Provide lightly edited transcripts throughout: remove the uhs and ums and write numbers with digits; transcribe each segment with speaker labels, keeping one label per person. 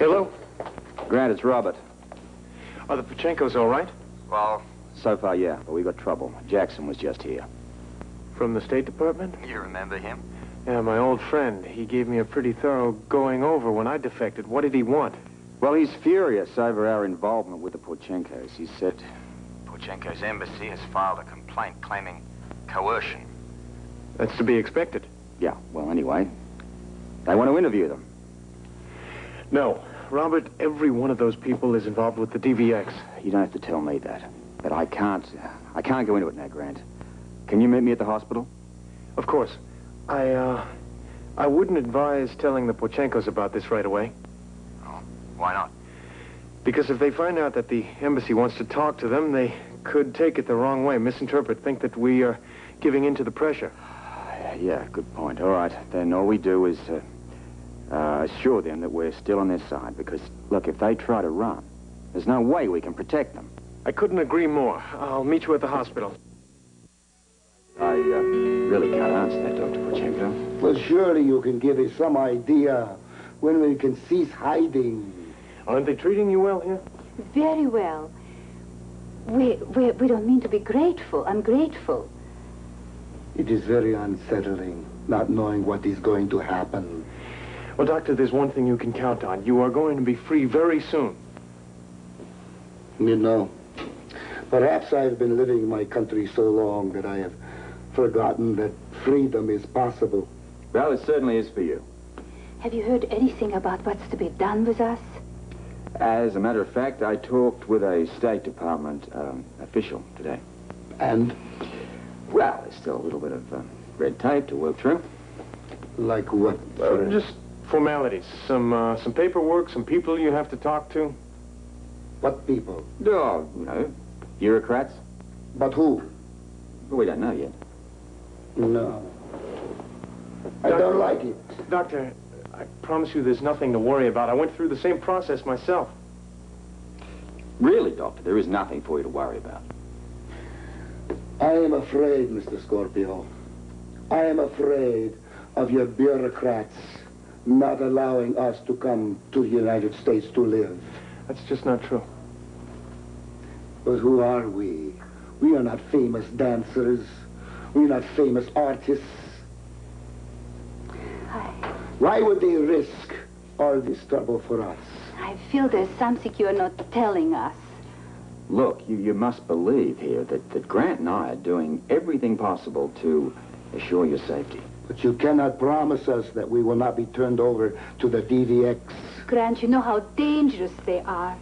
Speaker 1: Hello?
Speaker 2: Grant, it's Robert.
Speaker 1: Are the Porchenkos all right?
Speaker 2: Well, so far, yeah, but we got trouble. Jackson was just here.
Speaker 1: From the State Department?
Speaker 2: You remember him?
Speaker 1: Yeah, my old friend. He gave me a pretty thorough going over when I defected. What did he want?
Speaker 2: Well, he's furious over our involvement with the Porchenkos. He said Porchenkos' embassy has filed a complaint claiming coercion.
Speaker 1: That's to be expected.
Speaker 2: Yeah, well, anyway, they want to interview them.
Speaker 1: No. Robert, every one of those people is involved with the DVX.
Speaker 2: You don't have to tell me that. But I can't go into it now, Grant. Can you meet me at the hospital?
Speaker 1: Of course. I wouldn't advise telling the Porchenkos about this right away.
Speaker 2: Oh, why not?
Speaker 1: Because if they find out that the embassy wants to talk to them, they could take it the wrong way, misinterpret, think that we are giving in to the pressure.
Speaker 2: Yeah, good point. All right, then all we do is assure them that we're still on their side. Because, look, if they try to run, there's no way we can protect them.
Speaker 1: I couldn't agree more. I'll meet you at the hospital.
Speaker 2: I really can't answer that, Dr. Porchenko.
Speaker 3: Well, surely you can give us some idea when we can cease hiding.
Speaker 1: Aren't they treating you well here?
Speaker 4: Very well. We don't mean to be ungrateful.
Speaker 3: It is very unsettling, not knowing what is going to happen.
Speaker 1: Well, Doctor, there's one thing you can count on. You are going to be free very soon.
Speaker 3: You know, perhaps I've been living in my country so long that I have forgotten that freedom is possible.
Speaker 2: Well, it certainly is for you.
Speaker 4: Have you heard anything about what's to be done with us?
Speaker 2: As a matter of fact, I talked with a State Department official today.
Speaker 3: And?
Speaker 2: Well, there's still a little bit of red tape to work through.
Speaker 3: Like what?
Speaker 1: Just formalities. Some paperwork, some people you have to talk to.
Speaker 3: What people?
Speaker 2: Oh, you know, bureaucrats.
Speaker 3: But who?
Speaker 2: Well, we don't know yet.
Speaker 3: No. I don't like it.
Speaker 1: Doctor, I promise you there's nothing to worry about. I went through the same process myself.
Speaker 2: Really, Doctor, there is nothing for you to worry about.
Speaker 3: I am afraid, Mr. Scorpio. I am afraid of your bureaucrats not allowing us to come to the United States to live.
Speaker 1: That's just not true.
Speaker 3: But who are we? We are not famous dancers. We're not famous artists. Why would they risk all this trouble for us?
Speaker 4: I feel there's something you're not telling us.
Speaker 2: Look, you must believe here that Grant and I are doing everything possible to assure your safety.
Speaker 3: But you cannot promise us that we will not be turned over to the DVX.
Speaker 4: Grant, you know how dangerous they are.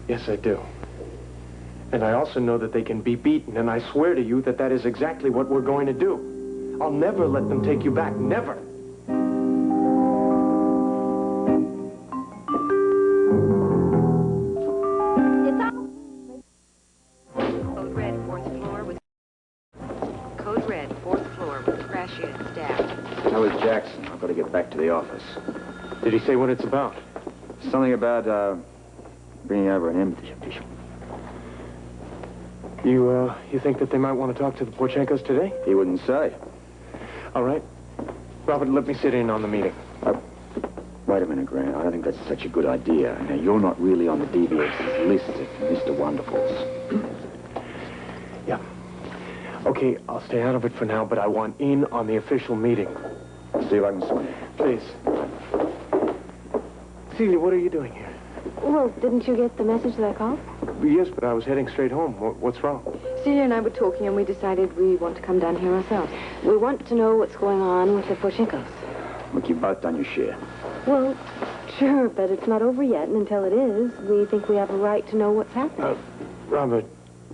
Speaker 1: Yes, I do. And I also know that they can be beaten, and I swear to you that that is exactly what we're going to do. I'll never let them take you back, never.
Speaker 2: How is Jackson? I've got to get back to the office.
Speaker 1: Did he say what it's about?
Speaker 2: Something about bringing over an embassy official.
Speaker 1: You think that they might want to talk to the Porchenkos today?
Speaker 2: He wouldn't say.
Speaker 1: All right. Robert, let me sit in on the meeting.
Speaker 2: Wait a minute, Grant. I don't think that's such a good idea. Now, you're not really on the DVX's list of Mr. Wonderfuls.
Speaker 1: Yeah. Okay, I'll stay out of it for now, but I want in on the official meeting.
Speaker 2: I'll see if I can swing it.
Speaker 1: Please. Celia, what are you doing here?
Speaker 5: Well, didn't you get the message that I called?
Speaker 1: Yes, but I was heading straight home. What's wrong?
Speaker 5: Celia and I were talking, and we decided we want to come down here ourselves. We want to know what's going on with the Porchenkos.
Speaker 2: Look, you've both done your share.
Speaker 5: Well, sure, but it's not over yet, and until it is, we think we have a right to know what's happening.
Speaker 1: Robert,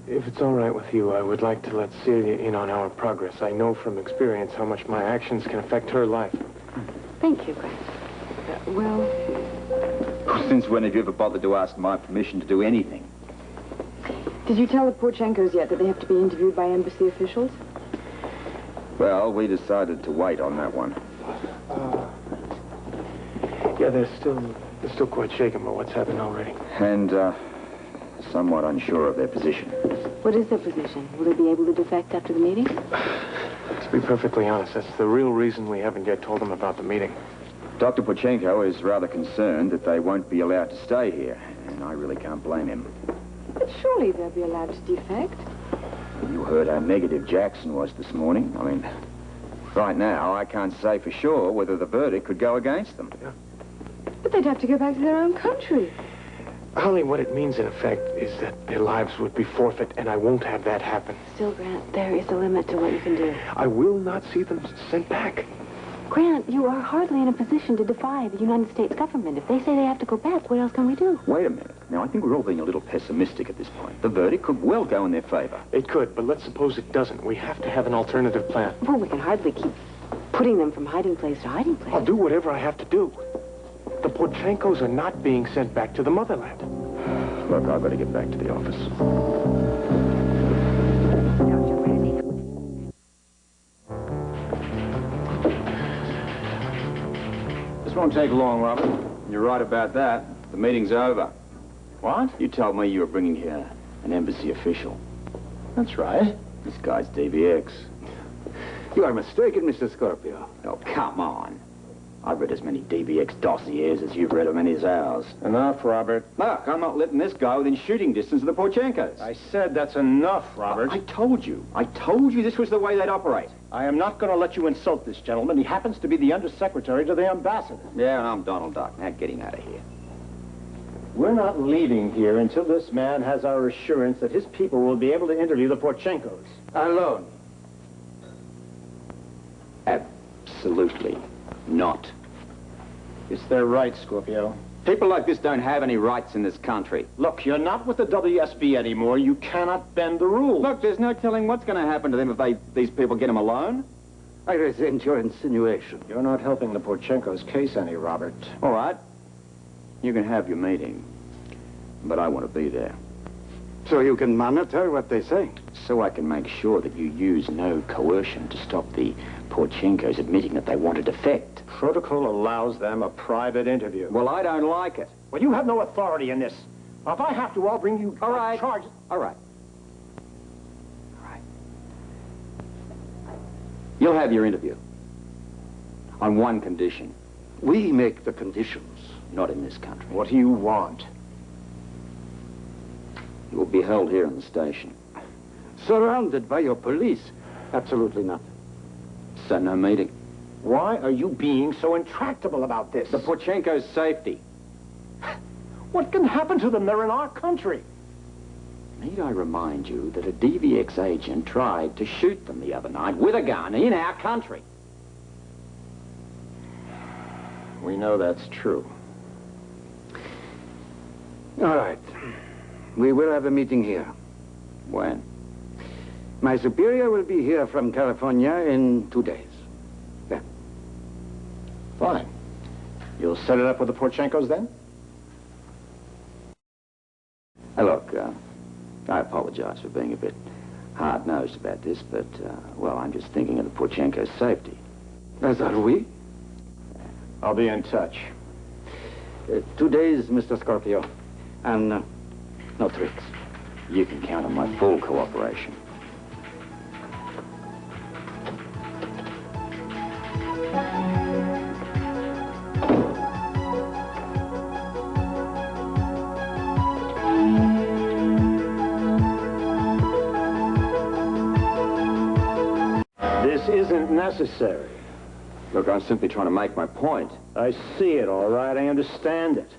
Speaker 1: if it's all right with you, I would like to let Celia in on our progress. I know from experience how much my actions can affect her life.
Speaker 5: Thank you, Grant. Well...
Speaker 2: Since when have you ever bothered to ask my permission to do anything?
Speaker 5: Did you tell the Porchenkos yet that they have to be interviewed by embassy officials?
Speaker 2: Well, we decided to wait on that one.
Speaker 1: Yeah, they're still quite shaken by what's happened already.
Speaker 2: And, somewhat unsure of their position.
Speaker 5: What is their position? Will they be able to defect after the meeting?
Speaker 1: To be perfectly honest, that's the real reason we haven't yet told them about the meeting.
Speaker 2: Dr. Porchenko is rather concerned that they won't be allowed to stay here, and I really can't blame him.
Speaker 5: But surely they'll be allowed to defect.
Speaker 2: You heard how negative Jackson was this morning. I mean, right now, I can't say for sure whether the verdict could go against them.
Speaker 1: Yeah.
Speaker 5: But they'd have to go back to their own country.
Speaker 1: Holly, what it means, in effect, is that their lives would be forfeit, and I won't have that happen.
Speaker 5: Still, Grant, there is a limit to what you can do.
Speaker 1: I will not see them sent back.
Speaker 5: Grant, you are hardly in a position to defy the United States government. If they say they have to go back, what else can we do?
Speaker 2: Wait a minute. Now, I think we're all being a little pessimistic at this point. The verdict could well go in their favor.
Speaker 1: It could, but let's suppose it doesn't. We have to have an alternative plan.
Speaker 5: Well, we can hardly keep putting them from hiding place to hiding place.
Speaker 1: I'll do whatever I have to do. The Porchenkos are not being sent back to the motherland.
Speaker 2: Look, I've got to get back to the office. This won't take long, Robert. You're right about that. The meeting's over.
Speaker 6: What?
Speaker 2: You told me you were bringing here an embassy official.
Speaker 6: That's right.
Speaker 2: This guy's DVX.
Speaker 6: You are mistaken, Mr. Scorpio.
Speaker 2: Oh, come on. I've read as many DVX dossiers as you've read of many as ours.
Speaker 6: Enough, Robert.
Speaker 2: Look, I'm not letting this go within shooting distance of the Porchenkos.
Speaker 6: I said that's enough, Robert.
Speaker 2: I told you. I told you this was the way they'd operate.
Speaker 6: I am not going to let you insult this gentleman. He happens to be the undersecretary to the ambassador.
Speaker 2: Yeah, and I'm Donald Duck. Now get him out of here.
Speaker 6: We're not leaving here until this man has our assurance that his people will be able to interview the Porchenkos.
Speaker 2: Alone. Absolutely not.
Speaker 6: It's their right, Scorpio.
Speaker 2: People like this don't have any rights in this country.
Speaker 6: Look, you're not with the WSB anymore. You cannot bend the rules.
Speaker 2: Look, there's no telling what's going to happen to them if these people get them alone.
Speaker 3: I resent your insinuation.
Speaker 6: You're not helping the Porchenkos' case any, Robert.
Speaker 2: All right. You can have your meeting. But I want to be there.
Speaker 3: So you can monitor what they say?
Speaker 2: So I can make sure that you use no coercion to stop the Porchenkos admitting that they want to defect.
Speaker 6: Protocol allows them a private interview.
Speaker 2: Well, I don't like it.
Speaker 6: Well, you have no authority in this. If I have to, I'll bring you
Speaker 2: All right.
Speaker 6: charges.
Speaker 2: All right. All right. You'll have your interview. On one condition.
Speaker 3: We make the conditions.
Speaker 2: Not in this country.
Speaker 6: What do you want?
Speaker 2: You will be held here in the station.
Speaker 3: Surrounded by your police? Absolutely not.
Speaker 2: So no meeting.
Speaker 6: Why are you being so intractable about this?
Speaker 2: The Porchenkos' safety.
Speaker 6: What can happen to them? They're in our country.
Speaker 2: Need I remind you that a DVX agent tried to shoot them the other night with a gun in our country?
Speaker 6: We know that's true.
Speaker 3: All right. We will have a meeting here.
Speaker 2: When?
Speaker 3: My superior will be here from California in 2 days. There.
Speaker 6: Fine. You'll set it up with the Porchenkos then?
Speaker 2: Hey, look, I apologize for being a bit hard-nosed about this, but, well, I'm just thinking of the Porchenkos' safety.
Speaker 3: As are we.
Speaker 6: I'll be in touch.
Speaker 3: 2 days, Mr. Scorpio. And no tricks.
Speaker 2: You can count on my full cooperation.
Speaker 6: This isn't necessary.
Speaker 2: Look, I'm simply trying to make my point.
Speaker 6: I see it, all right. I understand it.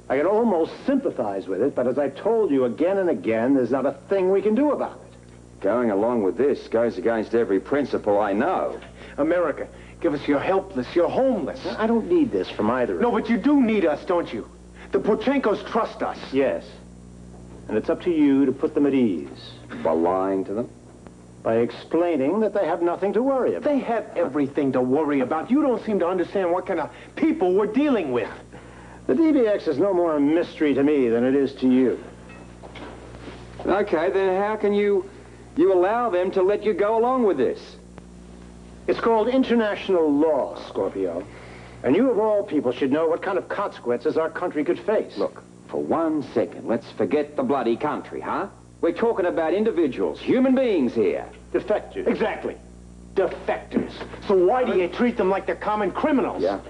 Speaker 6: I can almost sympathize with it, but as I've told you again and again, there's not a thing we can do about it.
Speaker 2: Going along with this goes against every principle I know.
Speaker 1: America, give us your helpless, your homeless.
Speaker 6: I don't need this from either of
Speaker 1: No,
Speaker 6: you.
Speaker 1: but you do need us, don't you? The Porchenkos trust us.
Speaker 6: Yes. And it's up to you to put them at ease.
Speaker 2: By lying to them?
Speaker 6: By explaining that they have nothing to worry about.
Speaker 1: They have everything to worry about. You don't seem to understand what kind of people we're dealing with.
Speaker 6: The DVX is no more a mystery to me than it is to you.
Speaker 2: Okay, then how can you allow them to let you go along with this?
Speaker 6: It's called international law, Scorpio. And you of all people should know what kind of consequences our country could face.
Speaker 2: Look, for 1 second, let's forget the bloody country, huh? We're talking about individuals, human beings here.
Speaker 6: Defectors.
Speaker 1: Exactly. Defectors. So why do you treat them like they're common criminals?
Speaker 2: Yeah,